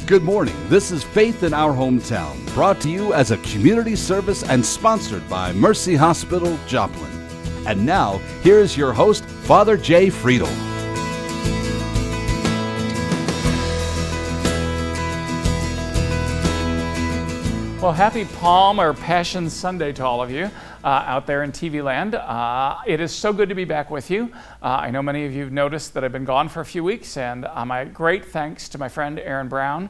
Good morning. This is Faith in Our Hometown, brought to you as a community service and sponsored by Mercy Hospital, Joplin. And now, here is your host, Father Jay Friedel. Well, happy Palm or Passion Sunday to all of you out there in TV land. It is so good to be back with you. I know many of you have noticed that I've been gone for a few weeks, and my great thanks to my friend Aaron Brown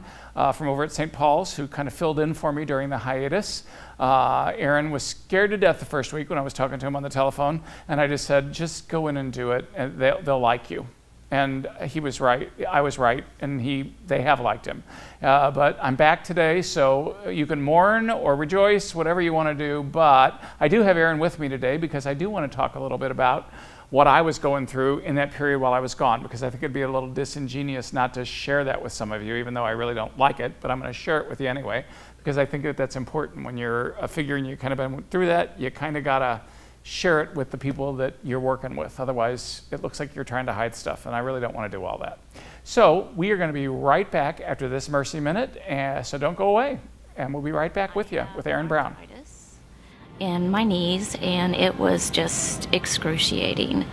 from over at St. Paul's, who kind of filled in for me during the hiatus. Aaron was scared to death the first week when I was talking to him on the telephone, and I just said, just go in and do it, and they'll like you. And he was right, I was right, and they have liked him. But I'm back today, so you can mourn or rejoice, whatever you want to do. But I do have Aaron with me today because I do want to talk a little bit about what I was going through in that period while I was gone, because I think it'd be a little disingenuous not to share that with some of you, even though I really don't like it, but I'm going to share it with you anyway, because I think that that's important. When you're a figure and you kind of been through that, you kind of got to share it with the people that you're working with. Otherwise, it looks like you're trying to hide stuff, and I really don't want to do all that. So we are going to be right back after this Mercy Minute, so don't go away, and we'll be right back with you, with Aaron Brown. In my knees, and it was just excruciating.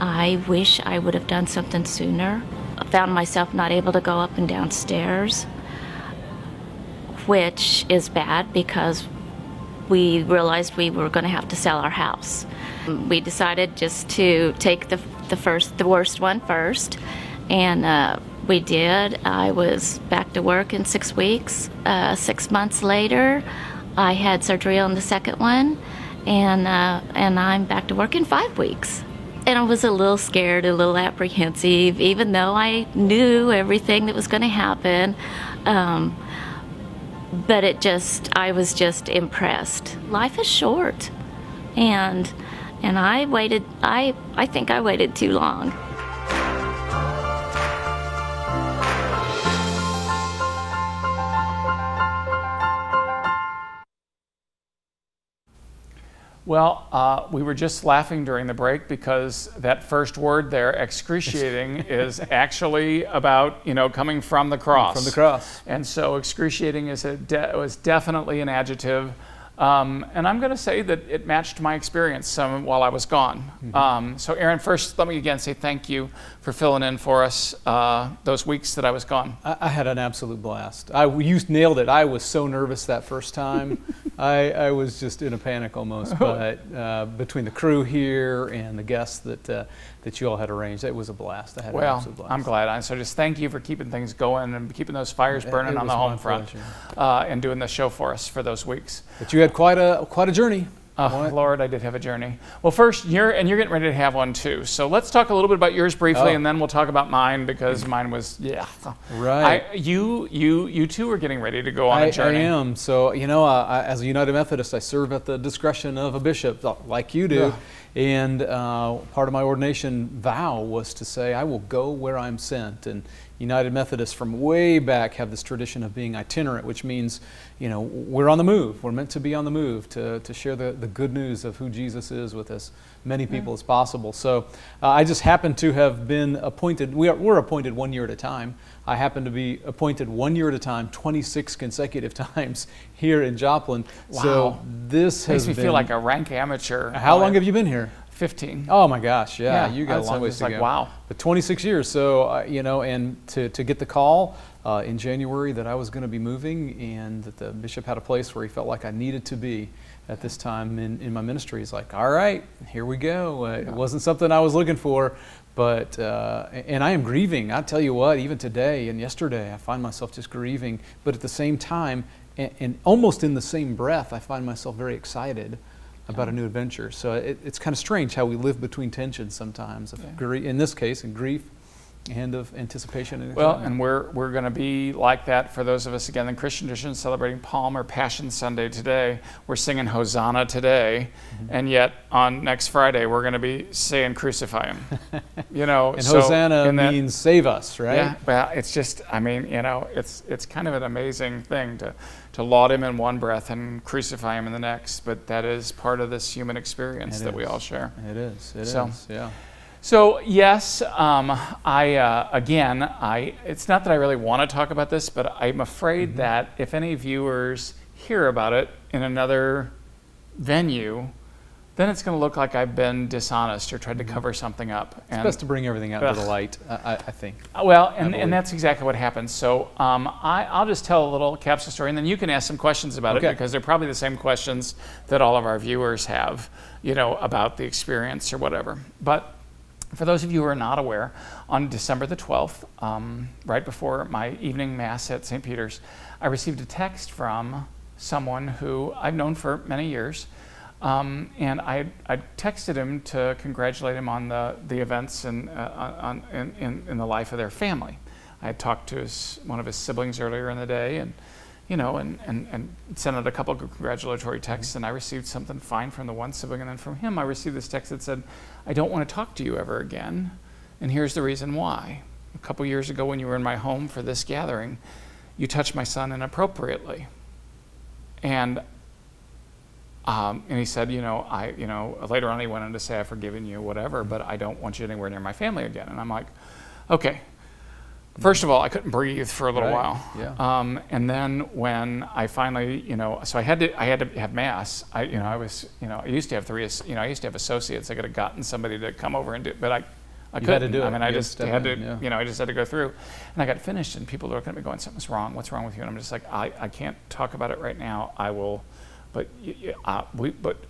I wish I would have done something sooner. I found myself not able to go up and down stairs, which is bad because we realized we were going to have to sell our house. We decided just to take the worst one first, and we did. I was back to work in 6 weeks. 6 months later, I had surgery on the second one, and I'm back to work in 5 weeks. And I was a little scared, a little apprehensive, even though I knew everything that was going to happen. But I was just impressed. Life is short, and I waited. I think I waited too long. Well, we were just laughing during the break because that first word there, excruciating, is actually about, coming from the cross. From the cross. And so excruciating was definitely an adjective. And I'm going to say that it matched my experience while I was gone. Mm-hmm. So Aaron, first let me again say thank you for filling in for us those weeks that I was gone. I had an absolute blast. You nailed it. I was so nervous that first time. I was just in a panic almost, but between the crew here and the guests that you all had arranged, it was a blast. I had an absolute blast. I'm glad. So just thank you for keeping things going and keeping those fires burning on the home front and doing the show for us for those weeks. But you had quite a journey. Oh, Lord, I did have a journey. Well, first, you're getting ready to have one too. So let's talk a little bit about yours briefly, and then we'll talk about mine, because mine was, Right. You two are getting ready to go on a journey. I am. So, as a United Methodist, I serve at the discretion of a bishop, like you do. Yeah. And part of my ordination vow was to say, I will go where I'm sent. And United Methodists from way back have this tradition of being itinerant, which means, we're on the move. We're meant to be on the move to share the good news of who Jesus is with as many people as possible. So I just happen to have been appointed. We're appointed 1 year at a time. I happen to be appointed 1 year at a time, 26 consecutive times here in Joplin. Wow. So this makes me feel like a rank amateur. How long have you been here? 15. Oh my gosh, yeah, you got a long ways to go. Wow. But 26 years, so, and to get the call in January that I was going to be moving, and that the bishop had a place where he felt like I needed to be at this time in my ministry. He's like, all right, here we go. It wasn't something I was looking for, but, and I am grieving. I tell you what, even today and yesterday, I find myself just grieving, but at the same time, and almost in the same breath, I find myself very excited about a new adventure. So it's kind of strange how we live between tensions sometimes, of in this case, in grief and of anticipation. And well, and we're going to be like that for those of us, again, in Christian tradition, celebrating Palm or Passion Sunday today. We're singing Hosanna today, and yet on next Friday, we're going to be saying Crucify Him. And so Hosanna means save us, right? Yeah, well, it's just, it's kind of an amazing thing to laud Him in one breath and crucify Him in the next, but that is part of this human experience that we all share. It is, yeah. So yes, it's not that I really want to talk about this, but I'm afraid that if any viewers hear about it in another venue, then it's going to look like I've been dishonest or tried to cover something up. It's best to bring everything out to the light, I think. Well, and that's exactly what happened. So I'll just tell a little capsule story, and then you can ask some questions about it, because they're probably the same questions that all of our viewers have, about the experience or whatever. But for those of you who are not aware, on December the 12th, right before my evening mass at St. Peter's, I received a text from someone who I've known for many years. And I texted him to congratulate him on the events in the life of their family. I had talked to one of his siblings earlier in the day, and sent out a couple of congratulatory texts, and I received something fine from the one sibling, and then from him I received this text that said, "I don't want to talk to you ever again, and here's the reason why. A couple years ago when you were in my home for this gathering, you touched my son inappropriately." And he said, later on he went on to say, "I've forgiven you, whatever, but I don't want you anywhere near my family again." And I'm like, okay. First of all, I couldn't breathe for a little while. Yeah. And then when I finally, so I had to have mass. I used to have I used to have associates. I could have gotten somebody to come over and do it, but I couldn't. Had to do it. I mean, I just had to, I just had to go through. And I got finished, and people were looking at me going, "Something's wrong. What's wrong with you?" And I'm just like, I can't talk about it right now. I will. But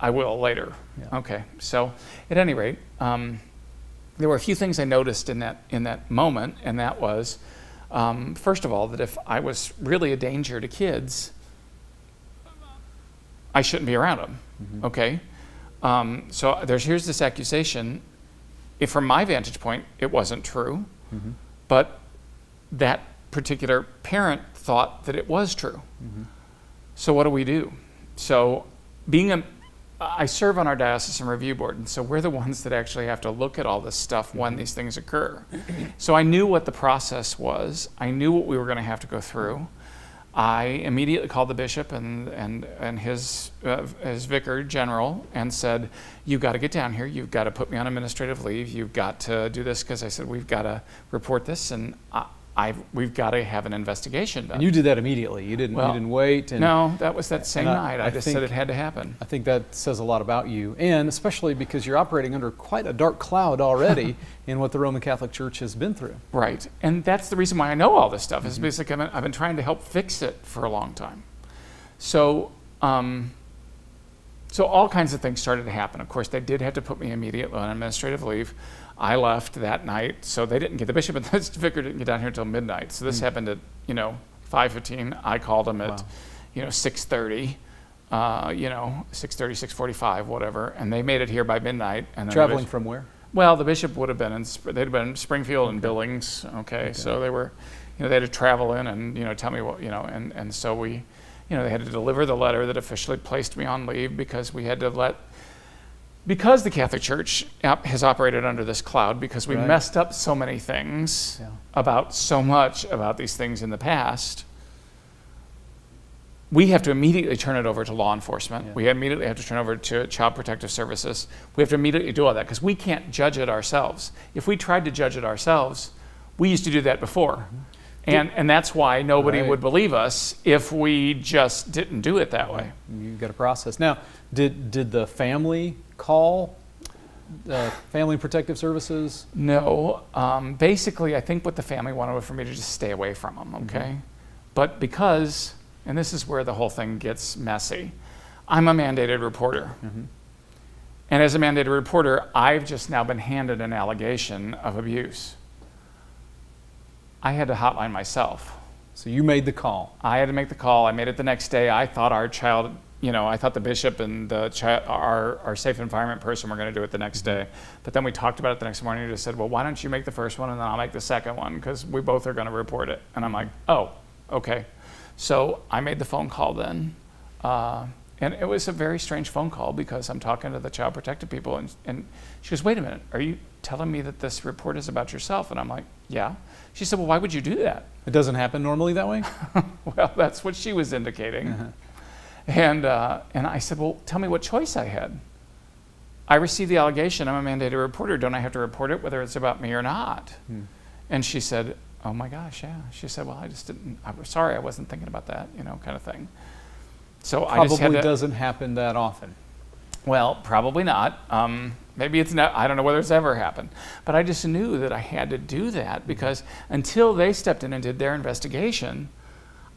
I will later. Yeah. Okay. So, at any rate, there were a few things I noticed in that moment, and that was, first of all, that if I was really a danger to kids, I shouldn't be around them. Okay. So here's this accusation. If from my vantage point, it wasn't true, but that particular parent thought that it was true. So what do? So I serve on our diocesan review board, and so we're the ones that actually have to look at all this stuff when these things occur. So I knew what the process was. I knew what we were going to have to go through. I immediately called the bishop and his vicar general and said, "You've got to get down here. You've got to put me on administrative leave. You've got to do this," because I said, "We've got to report this, and we've got to have an investigation done." And you did that immediately. You didn't wait. No, that was that same night. I just said it had to happen. I think that says a lot about you, and especially because you're operating under quite a dark cloud already in what the Roman Catholic Church has been through. Right, and that's the reason why I know all this stuff. Is basically I've been trying to help fix it for a long time. So, so all kinds of things started to happen. Of course, they did have to put me immediately on administrative leave. I left that night, so they didn't get, the bishop and the vicar didn't get down here until midnight. So this happened at 5:15. I called them at 6:30, 6:30, 6:45, whatever, and they made it here by midnight. And traveling from where? Well, the bishop would have been they'd have been in Springfield and Billings. Okay, so they were, they had to travel in and tell me what and so we, they had to deliver the letter that officially placed me on leave because we had to because the Catholic Church has operated under this cloud, because we messed up so many things about so much about these things in the past, we have to immediately turn it over to law enforcement. We immediately have to turn over to Child Protective Services. We have to immediately do all that because we can't judge it ourselves. If we tried to judge it ourselves, we used to do that before. And that's why nobody would believe us if we just didn't do it that way. You've got a process. Now, did the family call Family Protective Services? No. Basically, I think what the family wanted was for me to just stay away from them, okay? But because, and this is where the whole thing gets messy, I'm a mandated reporter. And as a mandated reporter, I've just now been handed an allegation of abuse. I had to hotline myself. So you made the call. I had to make the call. I made it the next day. I thought our child, I thought the bishop and our safe environment person were going to do it the next day. But then we talked about it the next morning and just said, well, why don't you make the first one and then I'll make the second one because we both are going to report it. And I'm like, oh, okay. So I made the phone call then. And it was a very strange phone call because I'm talking to the child protective people and she goes, wait a minute, are you telling me that this report is about yourself? And I'm like, yeah. She said, well, why would you do that? It doesn't happen normally that way? Well, that's what she was indicating. And I said, well, tell me what choice I had. I received the allegation. I'm a mandated reporter. Don't I have to report it, whether it's about me or not? And she said, oh my gosh, yeah. She said, well, I was sorry, I wasn't thinking about that, kind of thing. So I just had to. Probably doesn't happen that often. Well, probably not. Maybe it's not, I don't know whether it's ever happened. But I just knew that I had to do that because until they stepped in and did their investigation,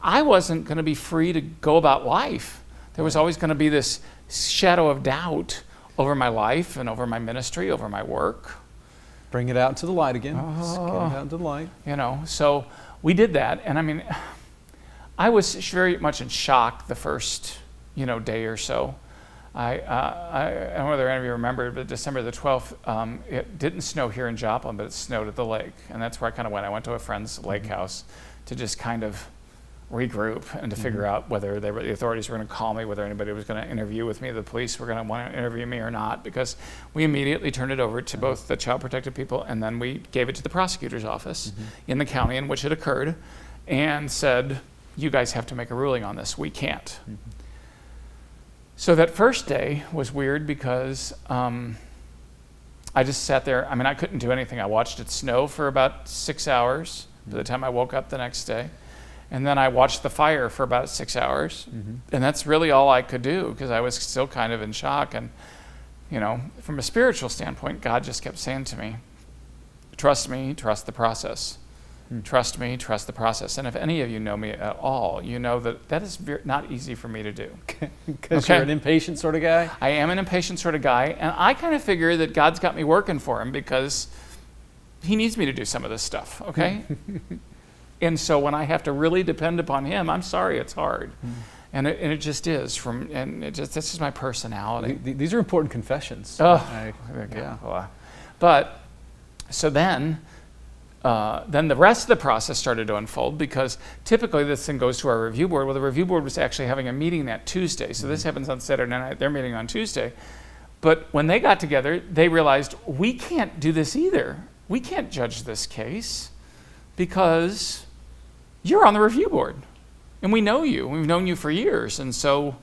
I wasn't going to be free to go about life. There was always going to be this shadow of doubt over my life and over my ministry, over my work. Bring it out into the light again. Just get it out into the light. So we did that. And I mean, I was very much in shock the first, day or so. I don't know whether any of you remember, but December the 12th, it didn't snow here in Joplin, but it snowed at the lake. And that's where I kind of went. I went to a friend's lake house to just kind of regroup and to figure out whether the authorities were going to call me, whether anybody was going to interview with me, the police were going to want to interview me or not, because we immediately turned it over to both the child protective people and then we gave it to the prosecutor's office in the county in which it occurred and said, you guys have to make a ruling on this. We can't. So that first day was weird because I just sat there. I mean, I couldn't do anything. I watched it snow for about 6 hours by the time I woke up the next day. And then I watched the fire for about 6 hours. And that's really all I could do because I was still kind of in shock. And, from a spiritual standpoint, God just kept saying to me, trust me, trust the process. Trust me, trust the process. And if any of you know me at all, you know that is not easy for me to do. Because you're an impatient sort of guy? I am an impatient sort of guy. And I kind of figure that God's got me working for him because he needs me to do some of this stuff, okay? And so when I have to really depend upon him, I'm sorry, it's hard. And it just is. That's just my personality. These are important confessions. But so then the rest of the process started to unfold because typically this thing goes to our review board. Well, the review board was actually having a meeting that Tuesday. So this happens on Saturday night. They're meeting on Tuesday. But when they got together, they realized we can't do this either. We can't judge this case because you're on the review board. And we know you. We've known you for years. And so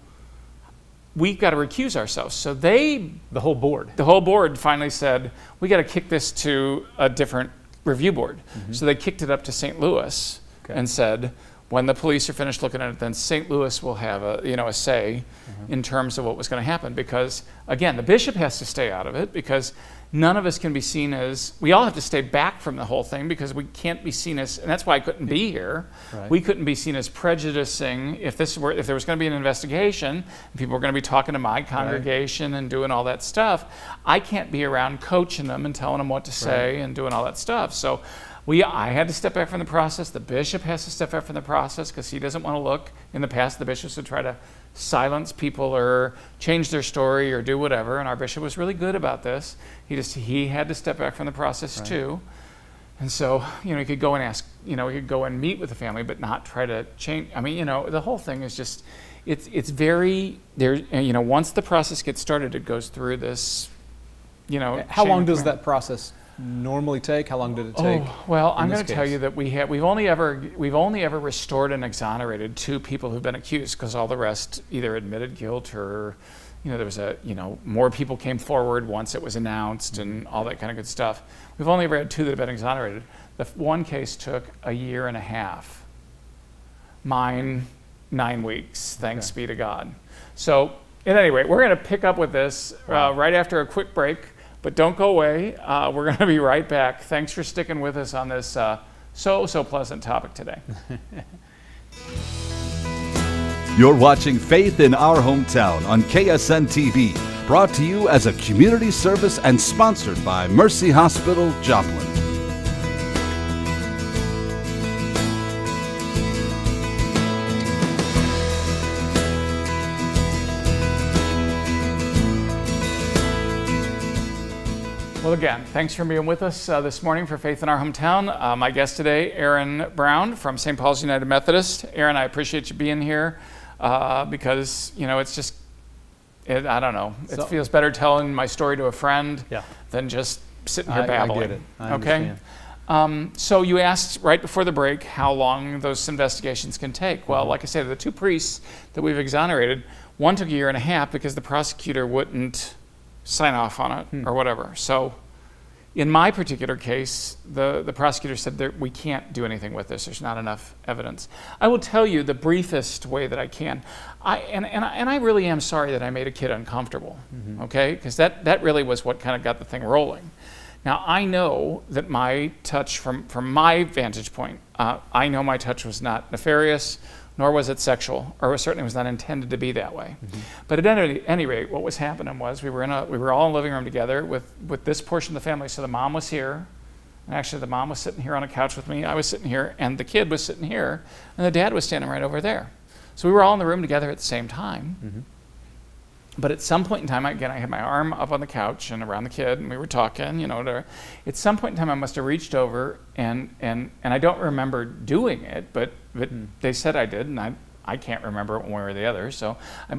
we've got to recuse ourselves. So the whole board finally said, we got to kick this to a different review board. So they kicked it up to St. Louis and said, when the police are finished looking at it, then St. Louis will have a say in terms of what was going to happen. Because again, the bishop has to stay out of it because none of us can be seen as, we all have to stay back from the whole thing because we can't be seen as, and that's why I couldn't be here. We couldn't be seen as prejudicing if there was going to be an investigation and people were going to be talking to my congregation and doing all that stuff. I can't be around coaching them and telling them what to say and doing all that stuff. So I had to step back from the process. The bishop has to step back from the process because he doesn't want to look. In the past, the bishops would try to silence people or change their story or do whatever, and our bishop was really good about this. He had to step back from the process too. And so, he could go and ask, he could go and meet with the family, but not try to change. I mean, the whole thing is just, it's very, once the process gets started, it goes through this, How long does that process normally take? How long did it take? Oh, well, I'm going to tell you that we've only ever restored and exonerated 2 people who've been accused because all the rest either admitted guilt or, there was more people came forward once it was announced and all that kind of good stuff. We've only ever had 2 that have been exonerated. The one case took 1.5 years. Mine, 9 weeks, thanks be to God. So at any rate, we're going to pick up with this right after a quick break. But don't go away. We're going to be right back. Thanks for sticking with us on this so pleasant topic today. You're watching Faith in Our Hometown on KSN TV, brought to you as a community service and sponsored by Mercy Hospital, Joplin. Well, again, thanks for being with us this morning for Faith in Our Hometown. My guest today, Aaron Brown from St. Paul's United Methodist. Aaron, I appreciate you being here because, it's just, I don't know. It feels better telling my story to a friend than just sitting here babbling. I get it. I understand. So you asked right before the break how long those investigations can take. Well, like I said, the 2 priests that we've exonerated, one took 1.5 years because the prosecutor wouldn't sign off on it or whatever. So in my particular case, the prosecutor said that we can't do anything with this. There's not enough evidence. I will tell you the briefest way that I can. I really am sorry that I made a kid uncomfortable, okay? Because that really was what kind of got the thing rolling. Now, I know that my touch, from my vantage point, I know my touch was not nefarious, nor was it sexual, or certainly was not intended to be that way. But at any rate, what was happening was we were all in the living room together with this portion of the family. So the mom was here, and actually the mom was sitting here on a couch with me. I was sitting here, and the kid was sitting here, and the dad was standing right over there. So we were all in the room together at the same time. But at some point in time, again, I had my arm up on the couch and around the kid, and we were talking, you know. At some point in time, I must have reached over, and I don't remember doing it, but they said I did, and I can't remember one way or the other. So,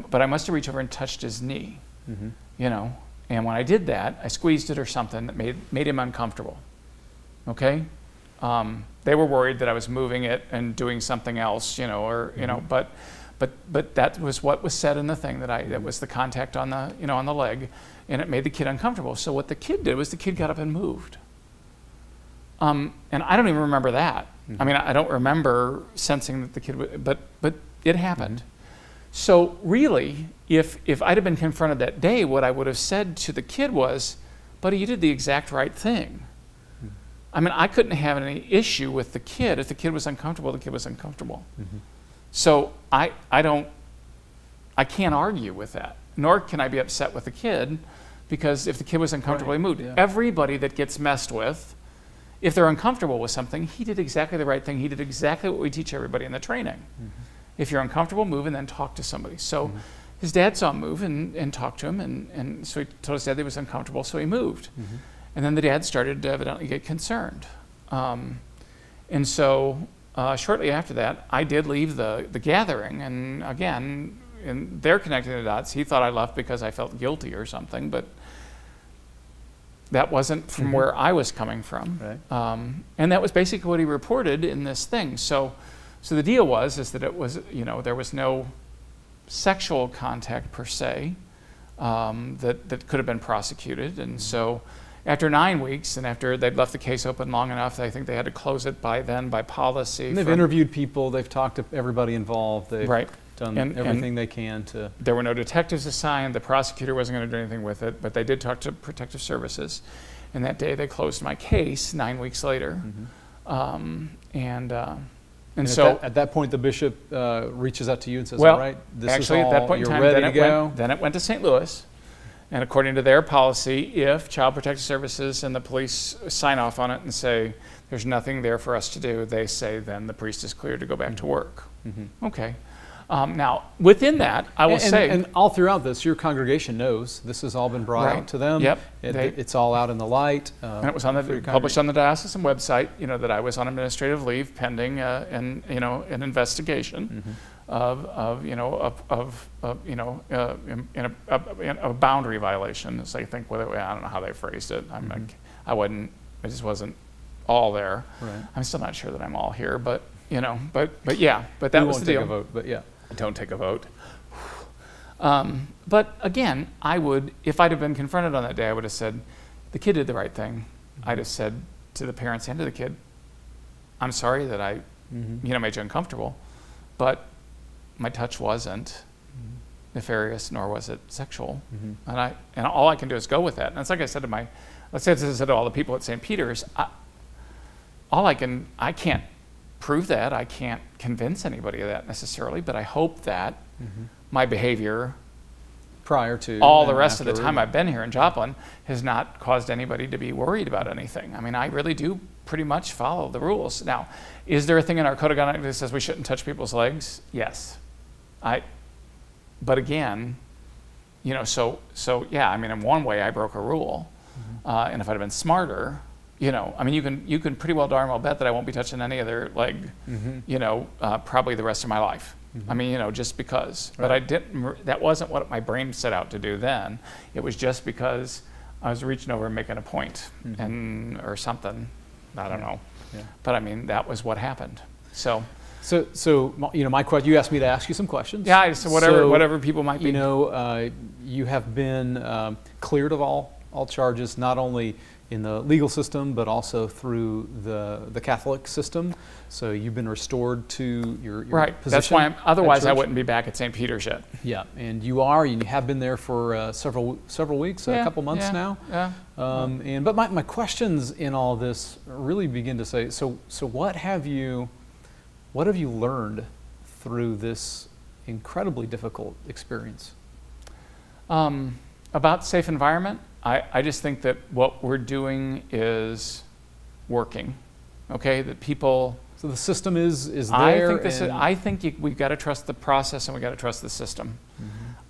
but I must have reached over and touched his knee, you know. And when I did that, I squeezed it or something that made him uncomfortable. Okay, they were worried that I was moving it and doing something else, you know, or you know, but that was what was said in the thing that was the contact on the, you know, on the leg, and it made the kid uncomfortable. So what the kid did was the kid got up and moved. And I don't even remember that. I mean, I don't remember sensing that the kid but it happened. So really, if I'd have been confronted that day, what I would have said to the kid was, buddy, you did the exact right thing. I mean, I couldn't have any issue with the kid. If the kid was uncomfortable, the kid was uncomfortable. So I can't argue with that, nor can I be upset with the kid, because if the kid was uncomfortable, he moved. Everybody that gets messed with, if they're uncomfortable with something, he did exactly the right thing. He did exactly what we teach everybody in the training. If you're uncomfortable, move and then talk to somebody. So his dad saw him move and talked to him, and so he told his dad that he was uncomfortable, so he moved. And then the dad started to evidently get concerned. And so shortly after that, I did leave the gathering, and again, they're connecting the dots. He thought I left because I felt guilty or something, but that wasn't from where I was coming from. And that was basically what he reported in this thing. So the deal was that it was, you know, there was no sexual contact per se that could have been prosecuted, and so after 9 weeks, and after they'd left the case open long enough, I think they had to close it by then by policy. And they've interviewed people, they've talked to everybody involved, they've done everything they can to... There were no detectives assigned, the prosecutor wasn't going to do anything with it, but they did talk to protective services. And that day they closed my case 9 weeks later. And so at that point, the bishop reaches out to you and says, well, all right, this actually, is all, at that point in you're time, ready to go. Then it went to St. Louis. And according to their policy, if Child Protective Services and the police sign off on it and say, there's nothing there for us to do, they say then the priest is cleared to go back to work. Okay. Now, within that, I will say... And all throughout this, your congregation knows this has all been brought out to them. It's all out in the light. And it was published on the diocesan website, you know, that I was on administrative leave pending an investigation. In a boundary violation, as I think, I don't know how they phrased it. I just wasn't all there. I'm still not sure that I'm all here, but you know, but that was the deal. Take a vote, but yeah. Don't take a vote. But again, I would, if I'd have been confronted on that day, I would have said, the kid did the right thing. I'd have said to the parents and to the kid, I'm sorry that I, made you uncomfortable, but my touch wasn't nefarious, nor was it sexual. And all I can do is go with that. And it's like I said to all the people at St. Peter's, I can't prove that. I can't convince anybody of that necessarily, but I hope that my behavior prior to all the rest of the time I've been here in Joplin has not caused anybody to be worried about anything. I mean, I really do pretty much follow the rules. Now, is there a thing in our code of conduct that says we shouldn't touch people's legs? Yes. But again, so yeah, I mean, in one way I broke a rule. And if I'd have been smarter, I mean, you can pretty well darn well bet that I won't be touching any other leg, probably the rest of my life. I mean, just because. Right. But I didn't. That wasn't what my brain set out to do then. It was just because I was reaching over and making a point, or something. I don't know. Yeah. But I mean, that was what happened. So So you know, my question. You asked me to ask you some questions. Yeah, so whatever people might be. You know, you have been cleared of all charges, not only in the legal system, but also through the Catholic system. So you've been restored to your right. position. That's why. Otherwise, I wouldn't be back at St. Peter's yet. Yeah, and you are, and you have been there for several weeks, a couple months now. Yeah. But my questions in all this really begin to say, so what have you learned through this incredibly difficult experience? About safe environment, I just think that what we're doing is working. Okay, that people. So the system is there. I think we've got to trust the process and we've got to trust the system.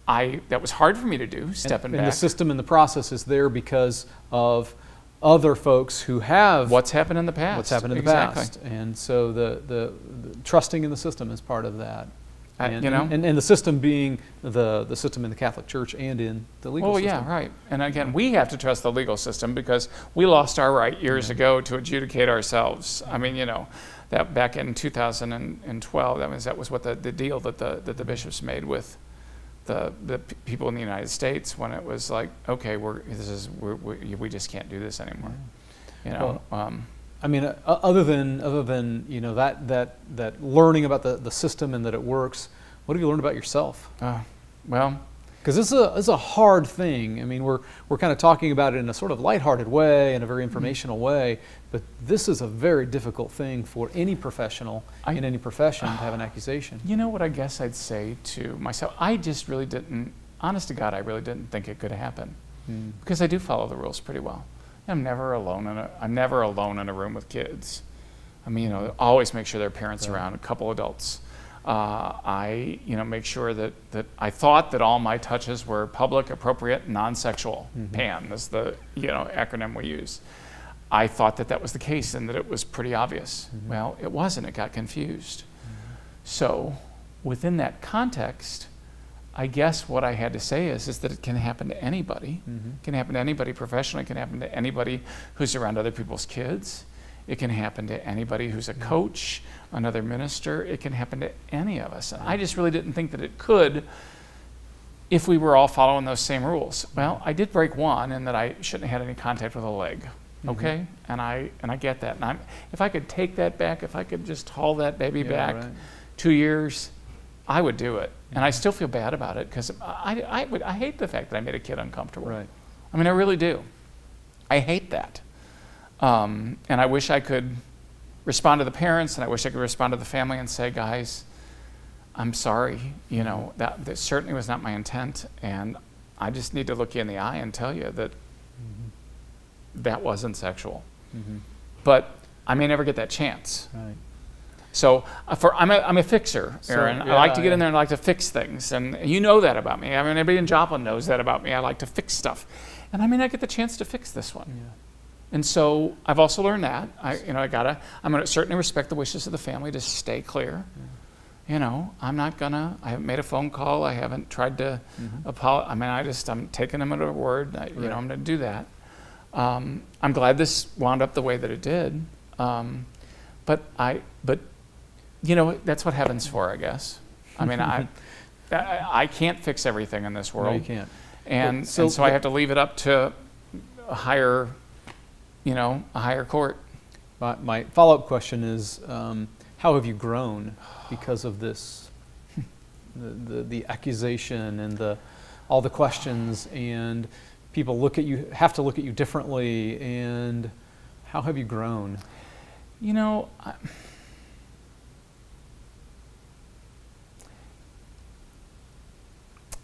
That was hard for me to do, stepping back. And the system and the process is there because of other folks who have what's happened in the past. What's happened in the past, and so the trusting in the system is part of that. And, and the system being the system in the Catholic Church and in the legal system. Yeah, right. And again, we have to trust the legal system because we lost our right years ago to adjudicate ourselves. I mean, that back in 2012, that was what the deal that the bishops made with the people in the United States when it was like, okay, we just can't do this anymore. I mean, other than that learning about the system and that it works, what have you learned about yourself? Because this is a hard thing. I mean, we're kind of talking about it in a sort of lighthearted way, in a very informational way, but this is a very difficult thing for any professional in any profession to have an accusation. You know what I guess I'd say to myself? I just really didn't, honest to God, I really didn't think it could happen because I do follow the rules pretty well. I'm never alone in a room with kids. I mean, always make sure there are parents around, a couple adults. I make sure that I thought that all my touches were public, appropriate, non-sexual. PAN is the acronym we use. I thought that was the case and that it was pretty obvious. Well, it wasn't. It got confused. So within that context, I guess what I had to say is that it can happen to anybody. It can happen to anybody professionally. It can happen to anybody who's around other people's kids. It can happen to anybody who's a coach, another minister. It can happen to any of us. And I just really didn't think that it could if we were all following those same rules. Well, I did break one in that I shouldn't have had any contact with a leg. Okay? And I get that. And if I could take that back, if I could just haul that baby back 2 years, I would do it. And I still feel bad about it because I hate the fact that I made a kid uncomfortable. Right. I mean, I really do. I hate that. And I wish I could respond to the parents and I wish I could respond to the family and say, guys, I'm sorry. That certainly was not my intent. And I just need to look you in the eye and tell you that that wasn't sexual. But I may never get that chance. Right. So I'm a fixer, Aaron. I like to get in there and I like to fix things. And you know that about me. I mean, everybody in Joplin knows that about me. I like to fix stuff. And I may not get the chance to fix this one. Yeah. And so I've also learned that. I'm going to certainly respect the wishes of the family to stay clear. I haven't made a phone call. I haven't tried to apologize. I mean, I'm taking them at their word. I'm going to do that. I'm glad this wound up the way that it did. But that's what heaven's for, I guess. I mean, I can't fix everything in this world. No, you can't. And so I have to leave it up to a higher court. My follow-up question is, how have you grown because of this, the accusation and all the questions, and people have to look at you differently, and how have you grown?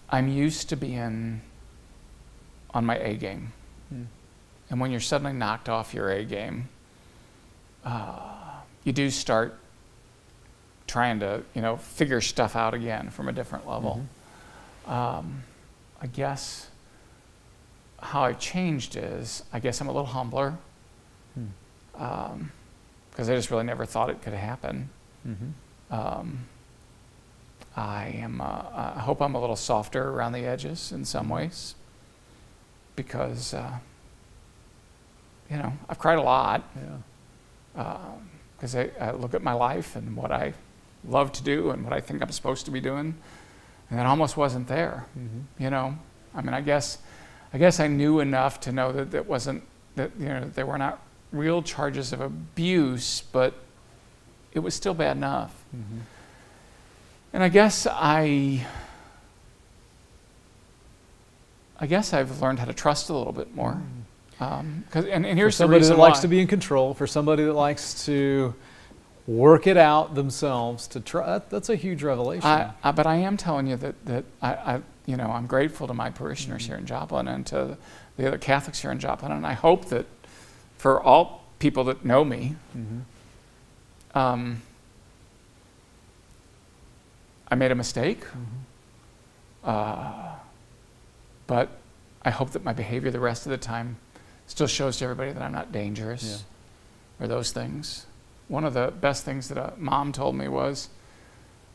I'm used to being on my A game. And when you're suddenly knocked off your A game, you do start trying to, figure stuff out again from a different level. I guess how I've changed is, I guess I'm a little humbler. Because I just really never thought it could happen. I hope I'm a little softer around the edges in some ways, because I've cried a lot. Because I look at my life and what I love to do and what I think I'm supposed to be doing. And it almost wasn't there, you know. I mean, I guess I knew enough to know that it wasn't, that, you know, there were not real charges of abuse, but it was still bad enough. And I guess I've learned how to trust a little bit more. And here's the reason why. For somebody that likes to be in control, for somebody that likes to work it out themselves, to try, that's a huge revelation. But I am telling you that you know, I'm grateful to my parishioners here in Joplin and to the other Catholics here in Joplin, and I hope that for all people that know me, I made a mistake, but I hope that my behavior the rest of the time still shows to everybody that I'm not dangerous or those things. One of the best things that a mom told me was,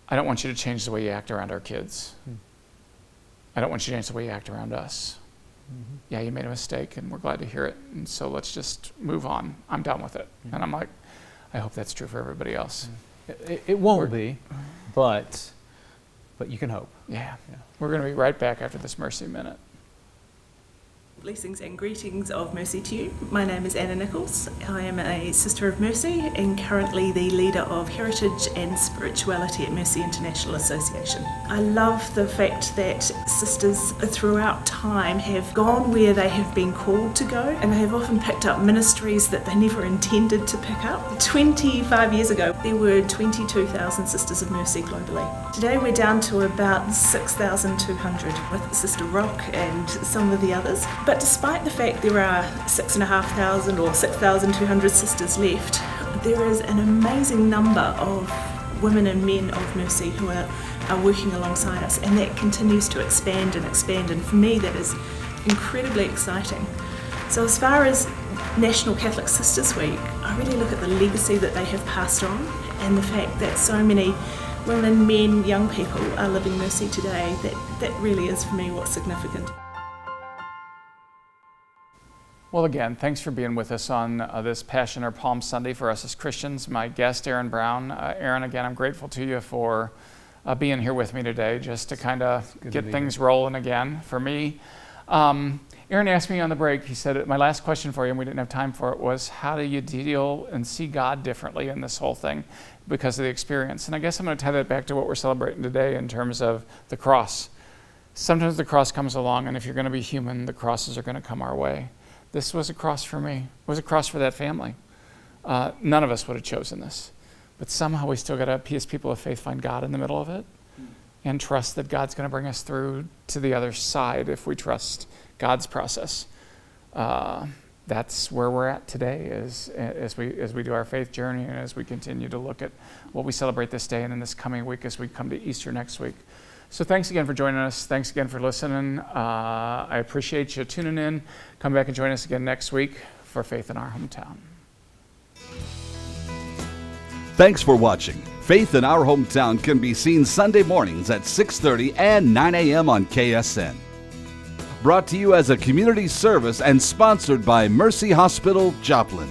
I don't want you to change the way you act around our kids. I don't want you to change the way you act around us. Yeah, you made a mistake and we're glad to hear it, and so let's just move on. I'm done with it. And I'm like, I hope that's true for everybody else. It won't be, but you can hope. Yeah. We're going to be right back after this Mercy Minute. Blessings and greetings of mercy to you. My name is Anna Nichols. I am a Sister of Mercy and currently the leader of Heritage and Spirituality at Mercy International Association. I love the fact that sisters throughout time have gone where they have been called to go, and they have often picked up ministries that they never intended to pick up. 25 years ago, there were 22,000 Sisters of Mercy globally. Today we're down to about 6,200 with Sister Rock and some of the others. But despite the fact there are 6,500 or 6,200 sisters left, there is an amazing number of women and men of mercy who are working alongside us, and that continues to expand and expand, and for me that is incredibly exciting. So as far as National Catholic Sisters Week, I really look at the legacy that they have passed on and the fact that so many women, men, young people are living mercy today. That really is for me what's significant. Well, again, thanks for being with us on this Passion or Palm Sunday for us as Christians. My guest, Aaron Brown. Aaron, again, I'm grateful to you for being here with me today, just to kind of get things rolling again for me. Aaron asked me on the break, he said, my last question for you, and we didn't have time for it, was how do you deal and see God differently in this whole thing because of the experience? And I guess I'm going to tie that back to what we're celebrating today in terms of the cross. Sometimes the cross comes along, and if you're going to be human, the crosses are going to come our way. This was a cross for me. It was a cross for that family. None of us would have chosen this. But somehow we still got to, as people of faith, find God in the middle of it and trust that God's going to bring us through to the other side if we trust God's process. That's where we're at today as we do our faith journey and as we continue to look at what we celebrate this day and in this coming week as we come to Easter next week. So thanks again for joining us. Thanks again for listening. I appreciate you tuning in. Come back and join us again next week for Faith in Our Hometown. Thanks for watching. Faith in Our Hometown can be seen Sunday mornings at 6:30 and 9 a.m. on KSN. Brought to you as a community service and sponsored by Mercy Hospital, Joplin.